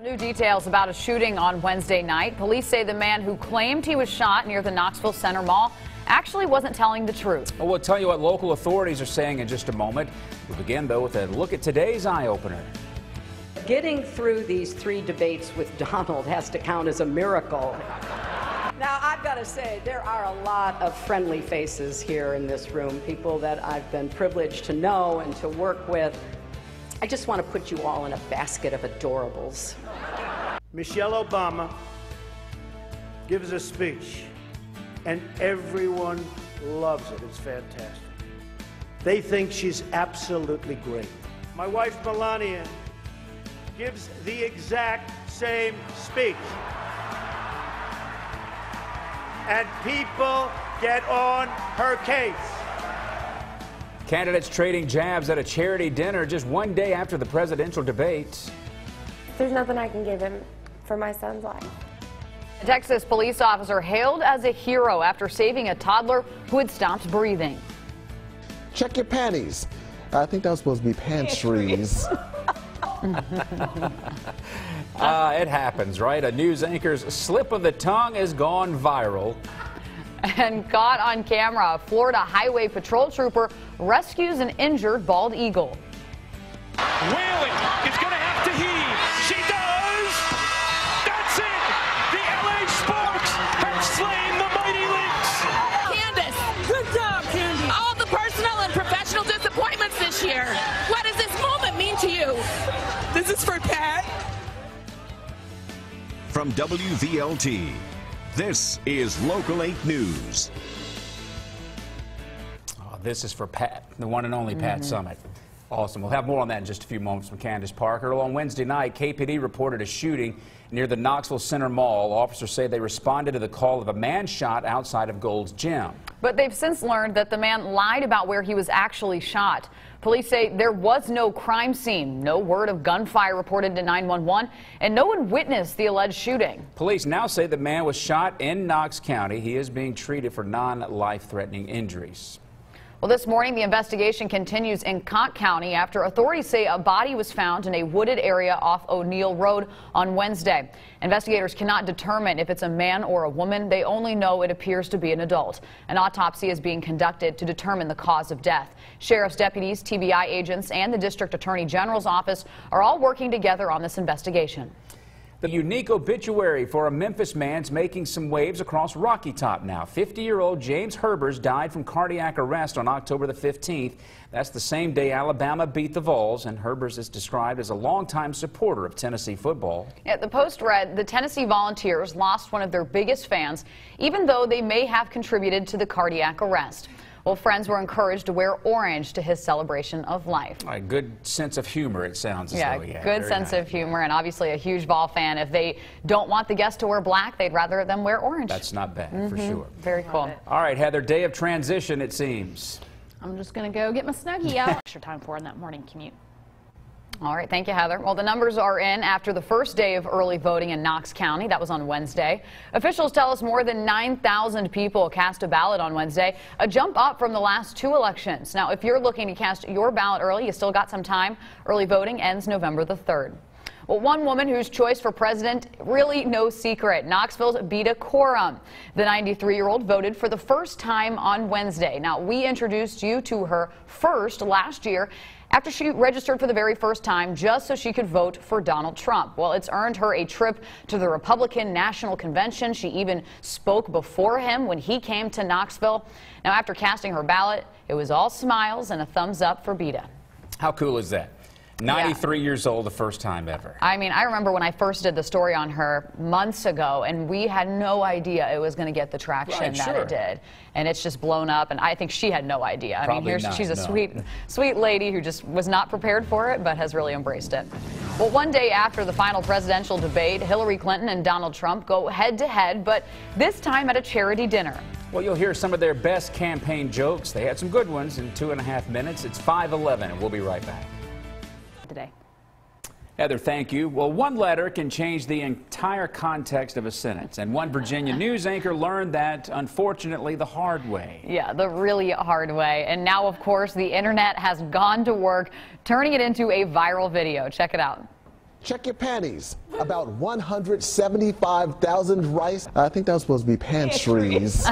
New details about a shooting on Wednesday night. Police say the man who claimed he was shot near the Knoxville Center Mall actually wasn't telling the truth. Well, we'll tell you what local authorities are saying in just a moment. We'll begin, though, with a look at today's eye-opener. Getting through these 3 debates with Donald has to count as a miracle. Now, I've got to say, there are a lot of friendly faces here in this room, people that I've been privileged to know and to work with. I just want to put you all in a basket of adorables. Michelle Obama gives a speech, and everyone loves it. It's fantastic. They think she's absolutely great. My wife, Melania, gives the exact same speech. And people get on her case. Candidates trading jabs at a charity dinner just one day after the presidential debate. There's nothing I can give him for my son's life. A Texas police officer hailed as a hero after saving a toddler who had stopped breathing. Check your panties. I think that was supposed to be pantries. It happens, right? A news anchor's slip of the tongue has gone viral. And caught on camera, a Florida Highway Patrol trooper rescues an injured bald eagle. Whaling is going to have to heave. She does. That's it. The LA Sparks have slain the mighty Lynx. Candace. Good job, Candy. All the personal and professional disappointments this year. What does this moment mean to you? This is for Pat. From WVLT, this is Local 8 News. Oh, this is for Pat, the one and only Pat Summit. Awesome. We'll have more on that in just a few moments from Candace Parker. Well, on Wednesday night, KPD reported a shooting near the Knoxville Center Mall. Officers say they responded to the call of a man shot outside of Gold's Gym. But they've since learned that the man lied about where he was actually shot. Police say there was no crime scene, no word of gunfire reported to 911, and no one witnessed the alleged shooting. Police now say the man was shot in Knox County. He is being treated for non-life-threatening injuries. Well, this morning, the investigation continues in Cott County after authorities say a body was found in a wooded area off O'Neill Road on Wednesday. Investigators cannot determine if it's a man or a woman. They only know it appears to be an adult. An autopsy is being conducted to determine the cause of death. Sheriff's deputies, TBI agents, and the District Attorney General's office are all working together on this investigation. The unique obituary for a Memphis man's making some waves across Rocky Top now. 50-year-old James Herbers died from cardiac arrest on October the 15th. That's the same day Alabama beat the Vols, and Herbers is described as a longtime supporter of Tennessee football. Yeah, the Post read the Tennessee Volunteers lost one of their biggest fans, even though they may have contributed to the cardiac arrest. Well, friends were encouraged to wear orange to his celebration of life. A good sense of humor, it sounds as though he had. Good sense of humor, and obviously a huge Vol fan. If they don't want the guests to wear black, they'd rather them wear orange. That's not bad, for sure. Very cool. All right, Heather, day of transition, it seems. I'm just going to go get my Snuggie out. Extra time for in that morning commute. All right, thank you, Heather. Well, the numbers are in after the first day of early voting in Knox County. That was on Wednesday. Officials tell us more than 9,000 people cast a ballot on Wednesday, a jump up from the last 2 elections. Now, if you're looking to cast your ballot early, you still got some time. Early voting ends November the 3rd. Well, one woman whose choice for president, really no secret. Knoxville's Beta Corum. The 93-year-old voted for the first time on Wednesday. Now, we introduced you to her first last year after she registered for the very first time just so she could vote for Donald Trump. Well, it's earned her a trip to the Republican National Convention. She even spoke before him when he came to Knoxville. Now, after casting her ballot, it was all smiles and a thumbs up for Beta. How cool is that? 93 years old, the first time ever. I mean, I remember when I first did the story on her months ago, and we had no idea it was going to get the traction that it did. And it's just blown up, and I think she had no idea. I mean, she's a sweet lady who just was not prepared for it, but has really embraced it. Well, one day after the final presidential debate, Hillary Clinton and Donald Trump go head-to-head, but this time at a charity dinner. Well, you'll hear some of their best campaign jokes. They had some good ones in 2.5 minutes. It's 5:11, and we'll be right back. Today. Heather, thank you. Well, one letter can change the entire context of a sentence, and one Virginia news anchor learned that, unfortunately, the hard way. Yeah, the really hard way. And now, of course, the internet has gone to work, turning it into a viral video. Check it out. Check your panties. About 175,000 rice. I think that was supposed to be pantries.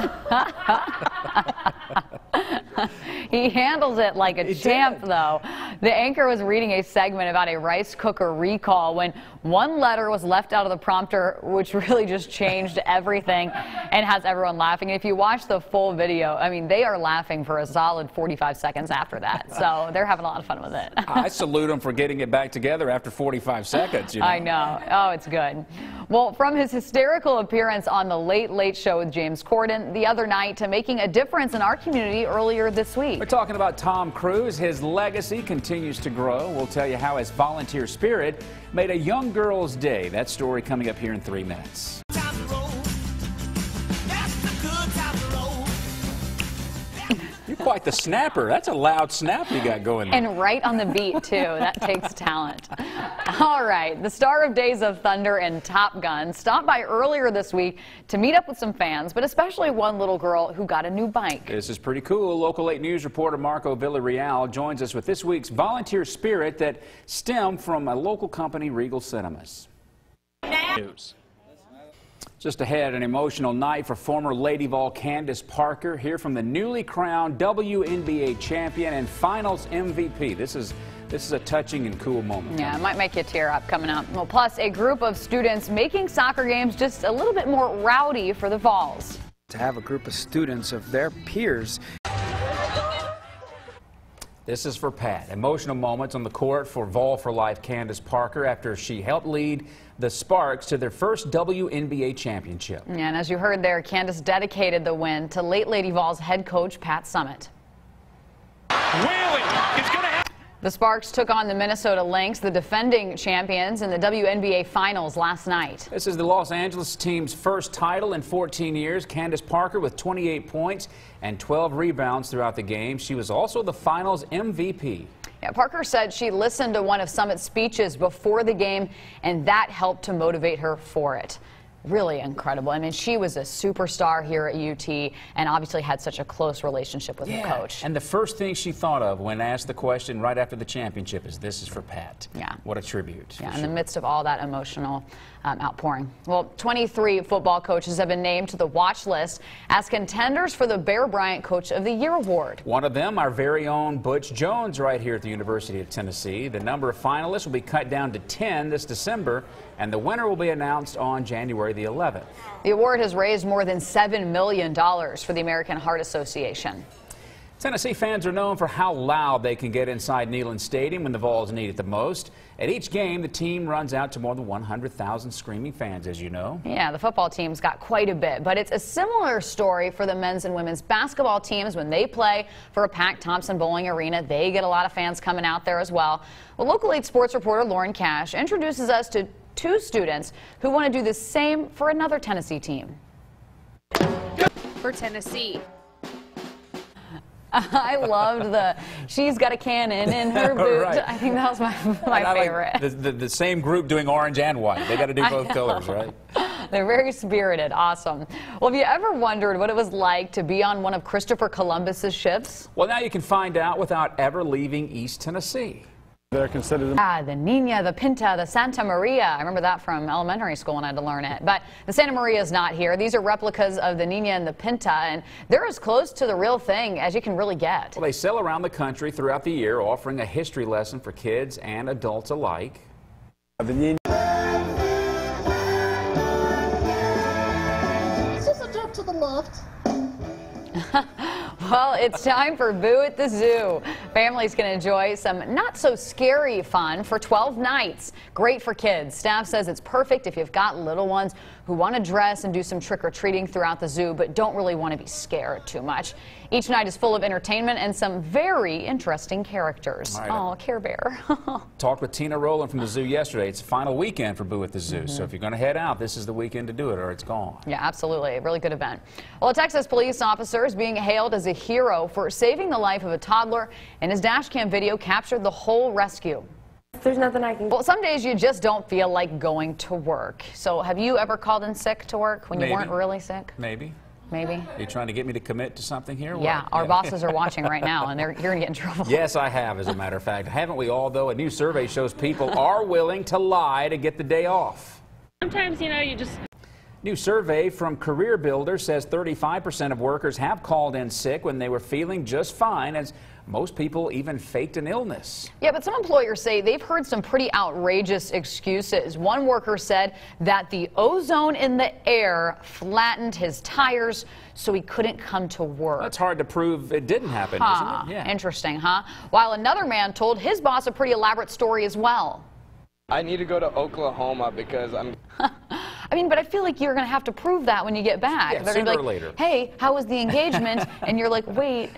He handles it like a champ, though. The anchor was reading a segment about a rice cooker recall when one letter was left out of the prompter, which really just changed everything and has everyone laughing. If you watch the full video, I mean, they are laughing for a solid 45 seconds after that. So they're having a lot of fun with it. I salute them for getting it back together after 45 seconds. You know? I know. Oh, it's good. Well, from his hysterical appearance on the Late Late Show with James Corden the other night to making a difference in our community earlier this week. We're talking about Tom Cruise. His legacy continues to grow. We'll tell you how his volunteer spirit made a young girl's day. That story coming up here in 3 minutes. You're quite the snapper. That's a loud snap you got going there. And right on the beat, too. That takes talent. All right. The star of Days of Thunder and Top Gun stopped by earlier this week to meet up with some fans, but especially one little girl who got a new bike. This is pretty cool. Local 8 News reporter Marco Villarreal joins us with this week's volunteer spirit that stemmed from a local company, Regal Cinemas. News. Just ahead, an emotional night for former Lady Vol Candace Parker. Hear from the newly crowned WNBA champion and finals MVP. This is a touching and cool moment. Yeah, it might make you tear up coming up. Well, plus a group of students making soccer games just a little bit more rowdy for the Vols. To have a group of students of their peers. This is for Pat. Emotional moments on the court for Vol for Life Candace Parker after she helped lead the Sparks to their first WNBA championship. Yeah, and as you heard there, Candace dedicated the win to late Lady Vols head coach Pat Summitt. The Sparks took on the Minnesota Lynx, the defending champions, in the WNBA Finals last night. This is the Los Angeles team's first title in 14 years. Candace Parker with 28 points and 12 rebounds throughout the game. She was also the Finals MVP. Yeah, Parker said she listened to one of Summitt's speeches before the game, and that helped to motivate her for it. Really incredible. I mean, she was a superstar here at UT and obviously had such a close relationship with the coach. And the first thing she thought of when asked the question right after the championship is, this is for Pat. Yeah. What a tribute. Yeah, in the midst of all that emotional outpouring. Well, 23 football coaches have been named to the watch list as contenders for the Bear Bryant Coach of the Year award. One of them, our very own Butch Jones, right here at the University of Tennessee. The number of finalists will be cut down to 10 this December, and the winner will be announced on January the 11th. The award has raised more than $7 million for the American Heart Association. Tennessee fans are known for how loud they can get inside Neyland Stadium when the Vols need it the most. At each game, the team runs out to more than 100,000 screaming fans, as you know. Yeah, the football team's got quite a bit, but it's a similar story for the men's and women's basketball teams when they play for a packed Thompson Bowling Arena. They get a lot of fans coming out there as well. Well, Local 8 sports reporter Lauren Cash introduces us to two students who want to do the same for another Tennessee team. For Tennessee. I loved she's got a cannon in her boot. Right. I think that was my favorite. Like the same group doing orange and white. They got to do both colors, right? They're very spirited. Awesome. Well, have you ever wondered what it was like to be on one of Christopher Columbus's ships? Well, now you can find out without ever leaving East Tennessee. They're considered the Nina, the Pinta, the Santa Maria. I remember that from elementary school when I had to learn it. But the Santa Maria is not here. These are replicas of the Nina and the Pinta, and they're as close to the real thing as you can really get. Well, they sail around the country throughout the year, offering a history lesson for kids and adults alike. the Nina. Is this a joke to the left? Well, it's time for Boo at the Zoo. Families can enjoy some not so scary fun for 12 nights. Great for kids. Staff says it's perfect if you've got little ones who want to dress and do some trick-or-treating throughout the zoo but don't really want to be scared too much. Each night is full of entertainment and some very interesting characters. Right. Oh, Care Bear. Talked with Tina Rowland from the zoo yesterday. It's the final weekend for Boo at the Zoo. So if you're going to head out, this is the weekend to do it or it's gone. Yeah, absolutely. A really good event. Well, a Texas police officer is being hailed as a hero for saving the life of a toddler, and his dash cam video captured the whole rescue. There's nothing I can... Well, some days you just don't feel like going to work. So have you ever called in sick to work when Maybe. you weren't really sick? Maybe. maybe. Are you trying to get me to commit to something here? Yeah, our bosses are watching right now, and you're going to get in trouble. Yes, I have, as a matter of fact. Haven't we all, though? A new survey shows people are willing to lie to get the day off. Sometimes, you just... New survey from Career Builder says 35% of workers have called in sick when they were feeling just fine, as most people even faked an illness. Yeah, but some employers say they've heard some pretty outrageous excuses. One worker said that the ozone in the air flattened his tires, so he couldn't come to work. That's hard to prove it didn't happen, isn't it? Yeah. Interesting, huh? While another man told his boss a pretty elaborate story as well. I need to go to Oklahoma because I'm... I mean, but I feel like you're going to have to prove that when you get back. Yeah, they're going to be like, later. Hey, how was the engagement? And you're like, wait,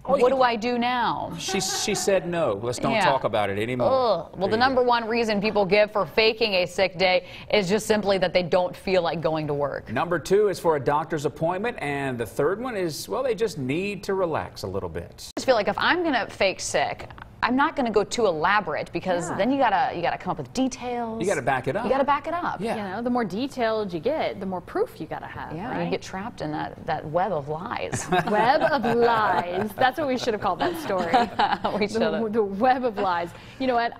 what do I do now? She said no. Let's don't talk about it anymore. Ugh. Well, the number one reason people give for faking a sick day is just simply that they don't feel like going to work. Number 2 is for a doctor's appointment, and the third one is, well, they just need to relax a little bit. I just feel like if I'm going to fake sick, I'm not going to go too elaborate, because then you gotta come up with details. You gotta back it up. You gotta back it up. Yeah. The more detailed you get, the more proof you gotta have. Yeah, right? you get trapped in that web of lies. Web of lies. That's what we should have called that story. We should have. The web of lies. You know what?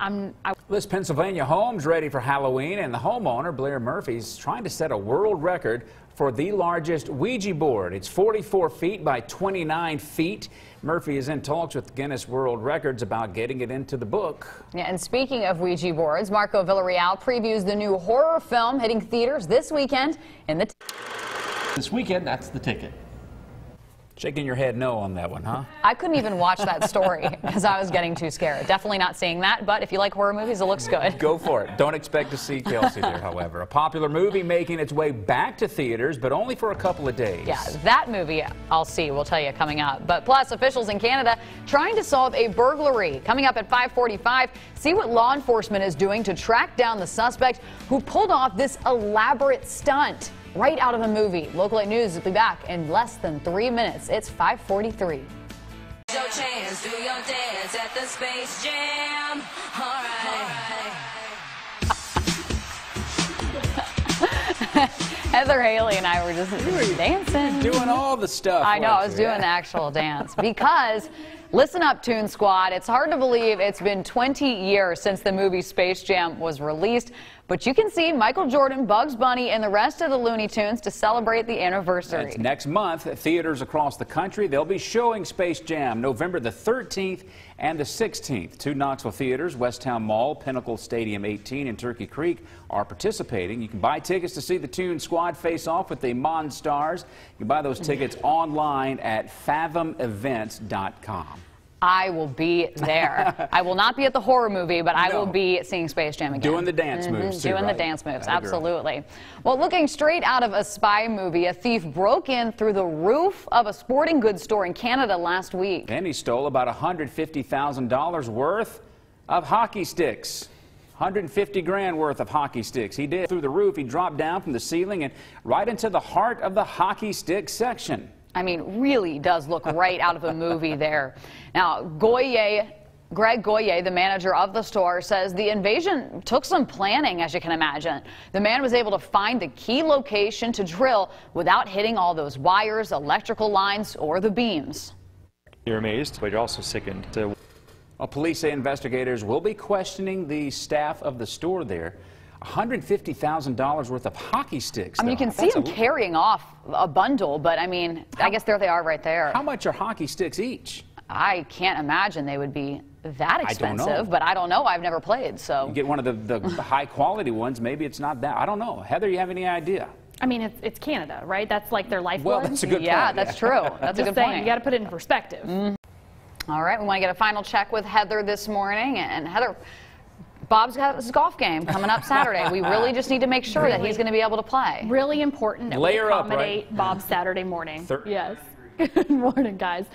This Pennsylvania home's ready for Halloween, and the homeowner, Blair Murphy, is trying to set a world record for the largest Ouija board. It's 44 feet by 29 feet. Murphy is in talks with Guinness World Records about getting it into the book. Yeah, and speaking of Ouija boards, Marco Villarreal previews the new horror film hitting theaters this weekend in the... This weekend, that's the ticket. Shaking your head no on that one, huh? I couldn't even watch that story because I was getting too scared. Definitely not seeing that, but if you like horror movies, it looks good. Go for it. Don't expect to see Kelsey there, however. A popular movie making its way back to theaters, but only for a couple of days. Yeah, that movie I'll see. We'll tell you coming up. But plus, officials in Canada trying to solve a burglary. Coming up at 5:45, see what law enforcement is doing to track down the suspect who pulled off this elaborate stunt right out of a movie. Local 8 News will be back in less than 3 minutes. It's 5:43. Your chance, do your dance at the Space Jam. All right. Heather Haley and I were just dancing. Doing all the stuff. I know, I was doing the actual dance. Because, listen up, Toon Squad, it's hard to believe it's been 20 years since the movie Space Jam was released. But you can see Michael Jordan, Bugs Bunny, and the rest of the Looney Tunes to celebrate the anniversary. It's next month at theaters across the country. They'll be showing Space Jam November the 13th and the 16th. 2 Knoxville theaters, Westtown Mall, Pinnacle Stadium 18, and Turkey Creek are participating. You can buy tickets to see the Toon Squad face off with the Monstars. You can buy those tickets online at fathomevents.com. I will be there. I will not be at the horror movie, but I will be seeing Space Jam again. Doing the dance moves, too, Doing the dance moves, absolutely. Well, looking straight out of a spy movie, a thief broke in through the roof of a sporting goods store in Canada last week. And he stole about $150,000 worth of hockey sticks. 150 grand worth of hockey sticks. He did. Through the roof, he dropped down from the ceiling and right into the heart of the hockey stick section. I mean, really does look right out of a movie there. Now, Greg Goyer, the manager of the store, says the invasion took some planning, as you can imagine. The man was able to find the key location to drill without hitting all those wires, electrical lines, or the beams. You're amazed, but you're also sickened. Well, police say investigators will be questioning the staff of the store there. $150,000 worth of hockey sticks. I mean, you can see them carrying off a bundle, but I mean, I guess there they are right there. How much are hockey sticks each? I can't imagine they would be that expensive, I don't know. But I don't know. I've never played, so. You get one of the high quality ones, maybe it's not that. I don't know. Heather, you have any idea? I mean, it's Canada, right? That's like their lifeblood. Well, that's a good point. Yeah, that's true. That's a good point. You got to put it in perspective. All right, we want to get a final check with Heather this morning. And Heather, Bob's got his golf game coming up Saturday. We really just need to make sure that he's going to be able to play. Really important that we Leyrer up, accommodate right? Bob's Saturday morning. Yes. Good morning, guys.